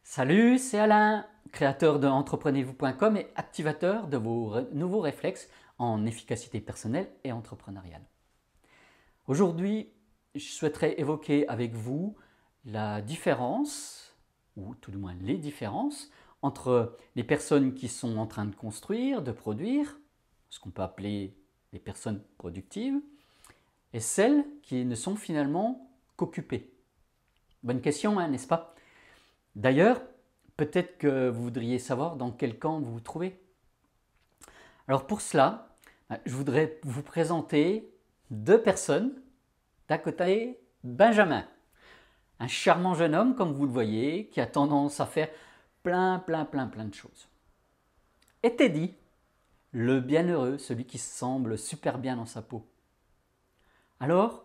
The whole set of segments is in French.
Salut, c'est Alain, créateur de entreprenez-vous.com et activateur de vos nouveaux réflexes en efficacité personnelle et entrepreneuriale. Aujourd'hui, je souhaiterais évoquer avec vous la différence, ou tout du moins les différences, entre les personnes qui sont en train de construire, de produire, ce qu'on peut appeler les personnes productives, et celles qui ne sont finalement qu'occupées. Bonne question, hein, n'est-ce pas? D'ailleurs, peut-être que vous voudriez savoir dans quel camp vous vous trouvez. Alors pour cela, je voudrais vous présenter deux personnes. D'un côté, Benjamin, un charmant jeune homme, comme vous le voyez, qui a tendance à faire plein de choses. Et Teddy, le bienheureux, celui qui semble super bien dans sa peau. Alors,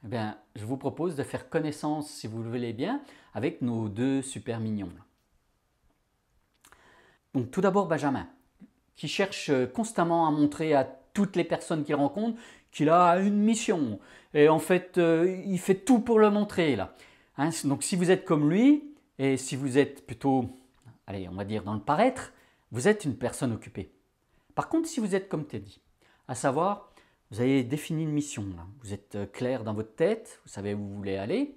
je vous propose de faire connaissance, si vous le voulez bien, avec nos deux super mignons. Donc tout d'abord Benjamin, qui cherche constamment à montrer à toutes les personnes qu'il rencontre qu'il a une mission. Et en fait, il fait tout pour le montrer là. Hein, donc si vous êtes comme lui, et si vous êtes plutôt, allez, on va dire dans le paraître, vous êtes une personne occupée. Par contre, si vous êtes comme Teddy, à savoir, vous avez défini une mission, là. Vous êtes clair dans votre tête, vous savez où vous voulez aller,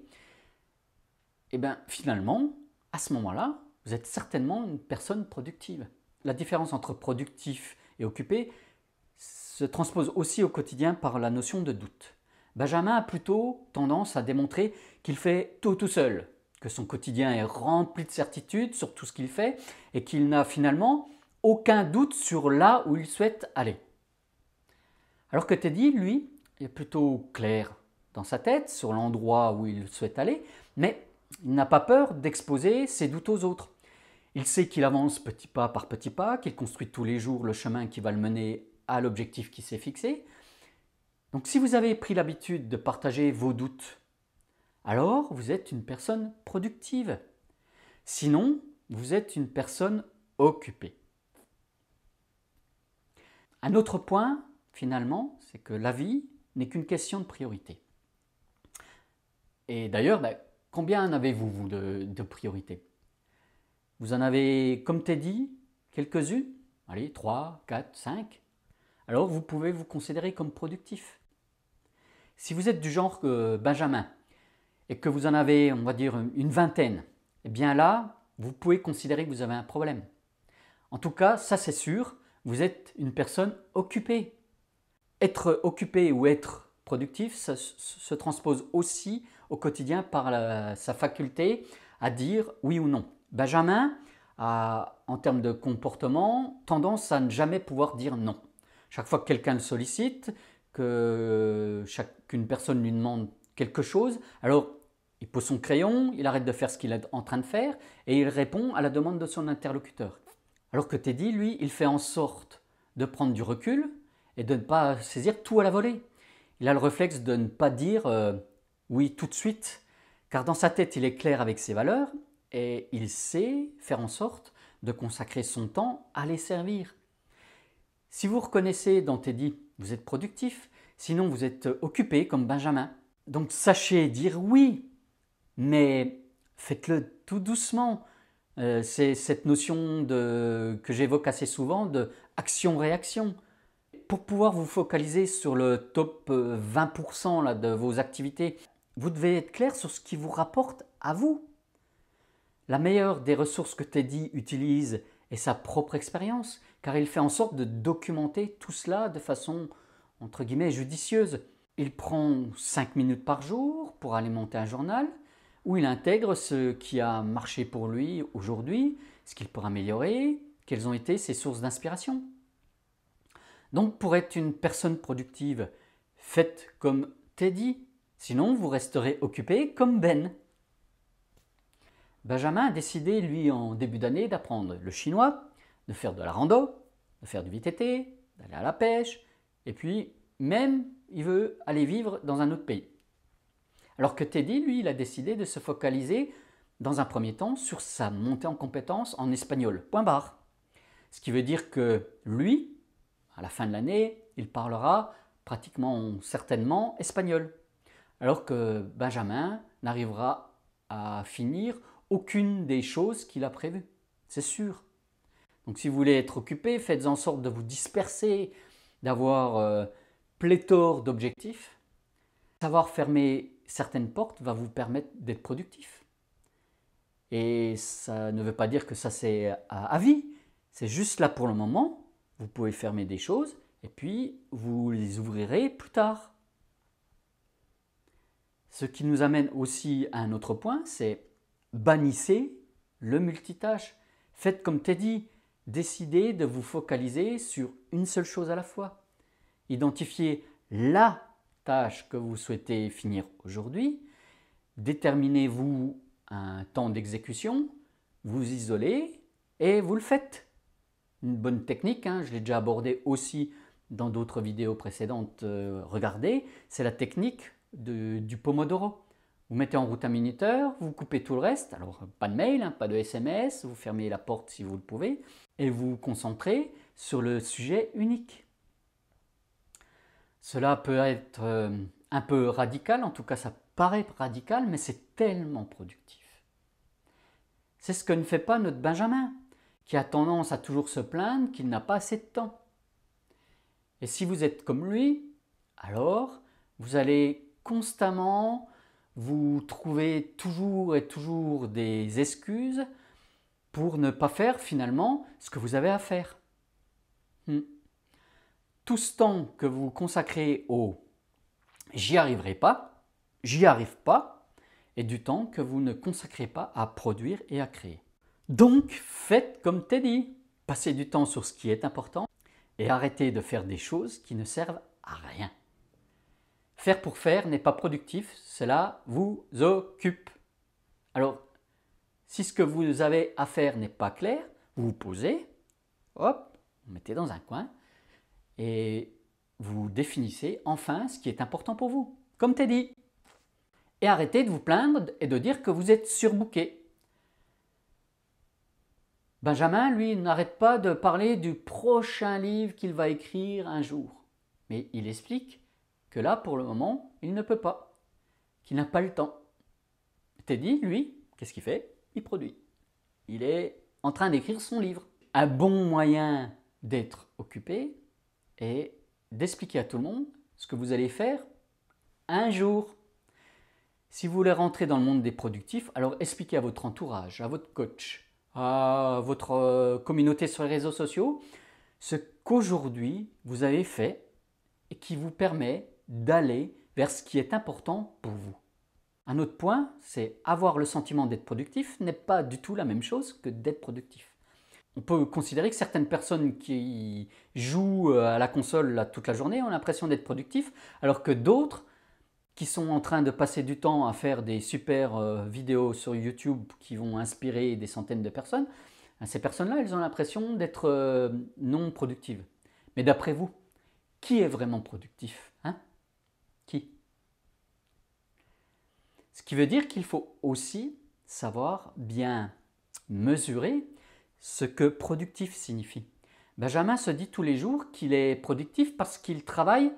et bien finalement, à ce moment-là, vous êtes certainement une personne productive. La différence entre productif et occupé se transpose aussi au quotidien par la notion de doute. Benjamin a plutôt tendance à démontrer qu'il fait tout seul, que son quotidien est rempli de certitudes sur tout ce qu'il fait et qu'il n'a finalement aucun doute sur là où il souhaite aller. Alors que Teddy, lui, est plutôt clair dans sa tête sur l'endroit où il souhaite aller, mais il n'a pas peur d'exposer ses doutes aux autres. Il sait qu'il avance petit pas par petit pas, qu'il construit tous les jours le chemin qui va le mener à l'objectif qui s'est fixé. Donc si vous avez pris l'habitude de partager vos doutes, alors vous êtes une personne productive. Sinon, vous êtes une personne occupée. Un autre point, finalement, c'est que la vie n'est qu'une question de priorité. Et d'ailleurs, combien en avez-vous, vous, de priorités? Vous en avez, comme Teddy, quelques-unes? Allez, 3, 4, 5. Alors vous pouvez vous considérer comme productif. Si vous êtes du genre Benjamin et que vous en avez, on va dire, une vingtaine, eh bien là, vous pouvez considérer que vous avez un problème. En tout cas, ça c'est sûr, vous êtes une personne occupée. Être occupé ou être productif, ça se transpose aussi au quotidien par sa faculté à dire oui ou non. Benjamin a, en termes de comportement, tendance à ne jamais pouvoir dire non. Chaque fois que quelqu'un le sollicite, qu'une personne lui demande quelque chose, alors il pose son crayon, il arrête de faire ce qu'il est en train de faire et il répond à la demande de son interlocuteur. Alors que Teddy, lui, il fait en sorte de prendre du recul et de ne pas saisir tout à la volée. Il a le réflexe de ne pas dire oui tout de suite, car dans sa tête, il est clair avec ses valeurs et il sait faire en sorte de consacrer son temps à les servir. Si vous reconnaissez dans Teddy, vous êtes productif, sinon vous êtes occupé comme Benjamin. Donc sachez dire oui, mais faites-le tout doucement. C'est cette notion que j'évoque assez souvent de action-réaction. Pour pouvoir vous focaliser sur le top 20% là, de vos activités, vous devez être clair sur ce qui vous rapporte à vous. La meilleure des ressources que Teddy utilise est sa propre expérience, car il fait en sorte de documenter tout cela de façon, entre guillemets, judicieuse. Il prend 5 minutes par jour pour alimenter un journal, où il intègre ce qui a marché pour lui aujourd'hui, ce qu'il peut améliorer, quelles ont été ses sources d'inspiration. Donc pour être une personne productive, faites comme Teddy, sinon vous resterez occupé comme Ben. Benjamin a décidé, lui, en début d'année, d'apprendre le chinois, de faire de la rando, de faire du VTT, d'aller à la pêche, et puis même, il veut aller vivre dans un autre pays. Alors que Teddy, lui, il a décidé de se focaliser, dans un premier temps, sur sa montée en compétences en espagnol, point barre. Ce qui veut dire que lui, à la fin de l'année, il parlera pratiquement, certainement, espagnol. Alors que Benjamin n'arrivera à finir aucune des choses qu'il a prévues, c'est sûr. Donc si vous voulez être occupé, faites en sorte de vous disperser, d'avoir pléthore d'objectifs. Savoir fermer certaines portes va vous permettre d'être productif. Et ça ne veut pas dire que ça c'est à vie, c'est juste là pour le moment. Vous pouvez fermer des choses et puis vous les ouvrirez plus tard. Ce qui nous amène aussi à un autre point, c'est bannissez le multitâche. Faites comme Teddy, décidez de vous focaliser sur une seule chose à la fois. Identifiez la tâche que vous souhaitez finir aujourd'hui, déterminez-vous un temps d'exécution, vous isolez et vous le faites. Une bonne technique, je l'ai déjà abordé aussi dans d'autres vidéos précédentes, regardez, c'est la technique du Pomodoro. Vous mettez en route un minuteur, vous coupez tout le reste, alors pas de mail, pas de SMS, vous fermez la porte si vous le pouvez, et vous vous concentrez sur le sujet unique. Cela peut être un peu radical, en tout cas ça paraît radical, mais c'est tellement productif. C'est ce que ne fait pas notre Benjamin, qui a tendance à toujours se plaindre qu'il n'a pas assez de temps. Et si vous êtes comme lui, alors vous allez constamment vous trouver toujours et toujours des excuses pour ne pas faire finalement ce que vous avez à faire. Tout ce temps que vous consacrez au « j'y arriverai pas »,« j'y arrive pas », et du temps que vous ne consacrez pas à produire et à créer. Donc, faites comme Teddy, passez du temps sur ce qui est important et arrêtez de faire des choses qui ne servent à rien. Faire pour faire n'est pas productif, cela vous occupe. Alors, si ce que vous avez à faire n'est pas clair, vous vous posez, hop, vous mettez dans un coin et vous définissez enfin ce qui est important pour vous, comme Teddy. Et arrêtez de vous plaindre et de dire que vous êtes surbooké. Benjamin, lui, n'arrête pas de parler du prochain livre qu'il va écrire un jour. Mais il explique que là, pour le moment, il ne peut pas, qu'il n'a pas le temps. Teddy, lui, qu'est-ce qu'il fait? Il produit. Il est en train d'écrire son livre. Un bon moyen d'être occupé est d'expliquer à tout le monde ce que vous allez faire un jour. Si vous voulez rentrer dans le monde des productifs, alors expliquez à votre entourage, à votre coach, à votre communauté sur les réseaux sociaux, ce qu'aujourd'hui vous avez fait et qui vous permet d'aller vers ce qui est important pour vous. Un autre point, c'est avoir le sentiment d'être productif n'est pas du tout la même chose que d'être productif. On peut considérer que certaines personnes qui jouent à la console là, toute la journée ont l'impression d'être productifs, alors que d'autres qui sont en train de passer du temps à faire des super vidéos sur YouTube qui vont inspirer des centaines de personnes, ces personnes-là, elles ont l'impression d'être non productives. Mais d'après vous, qui est vraiment productif, Qui? Ce qui veut dire qu'il faut aussi savoir bien mesurer ce que productif signifie. Benjamin se dit tous les jours qu'il est productif parce qu'il travaille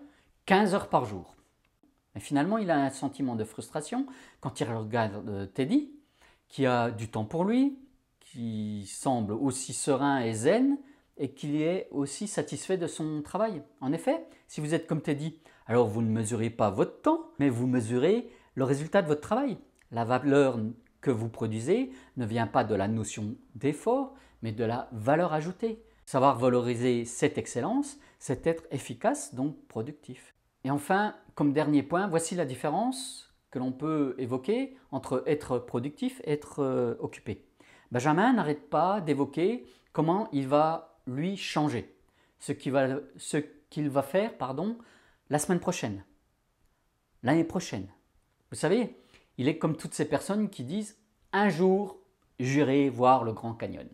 15 heures par jour. Mais finalement, il a un sentiment de frustration quand il regarde Teddy, qui a du temps pour lui, qui semble aussi serein et zen, et qui est aussi satisfait de son travail. En effet, si vous êtes comme Teddy, alors vous ne mesurez pas votre temps, mais vous mesurez le résultat de votre travail. La valeur que vous produisez ne vient pas de la notion d'effort, mais de la valeur ajoutée. Savoir valoriser cette excellence, c'est être efficace, donc productif. Et enfin, comme dernier point, voici la différence que l'on peut évoquer entre être productif et être occupé. Benjamin n'arrête pas d'évoquer comment il va lui changer, ce qu'il va faire la semaine prochaine, l'année prochaine. Vous savez, il est comme toutes ces personnes qui disent « un jour, j'irai voir le Grand Canyon »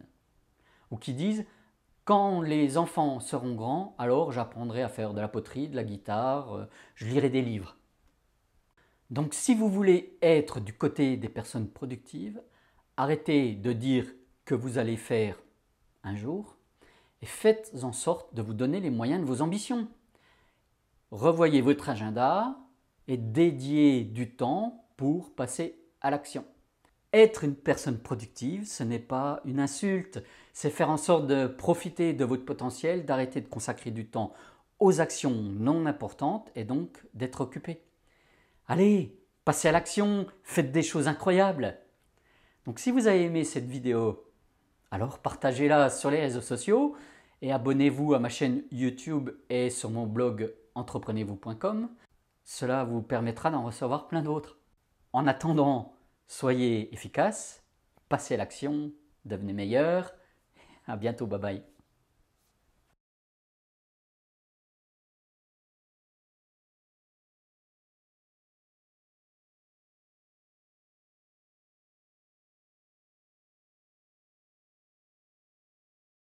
ou qui disent « quand les enfants seront grands, alors j'apprendrai à faire de la poterie, de la guitare, je lirai des livres ». Donc si vous voulez être du côté des personnes productives, arrêtez de dire que vous allez faire un jour et faites en sorte de vous donner les moyens de vos ambitions. Revoyez votre agenda et dédiez du temps pour passer à l'action. Être une personne productive, ce n'est pas une insulte, c'est faire en sorte de profiter de votre potentiel, d'arrêter de consacrer du temps aux actions non importantes et donc d'être occupé. Allez, passez à l'action, faites des choses incroyables. Donc si vous avez aimé cette vidéo, alors partagez-la sur les réseaux sociaux et abonnez-vous à ma chaîne YouTube et sur mon blog entreprenez-vous.com. Cela vous permettra d'en recevoir plein d'autres. En attendant, soyez efficaces, passez à l'action, devenez meilleur. À bientôt, bye bye.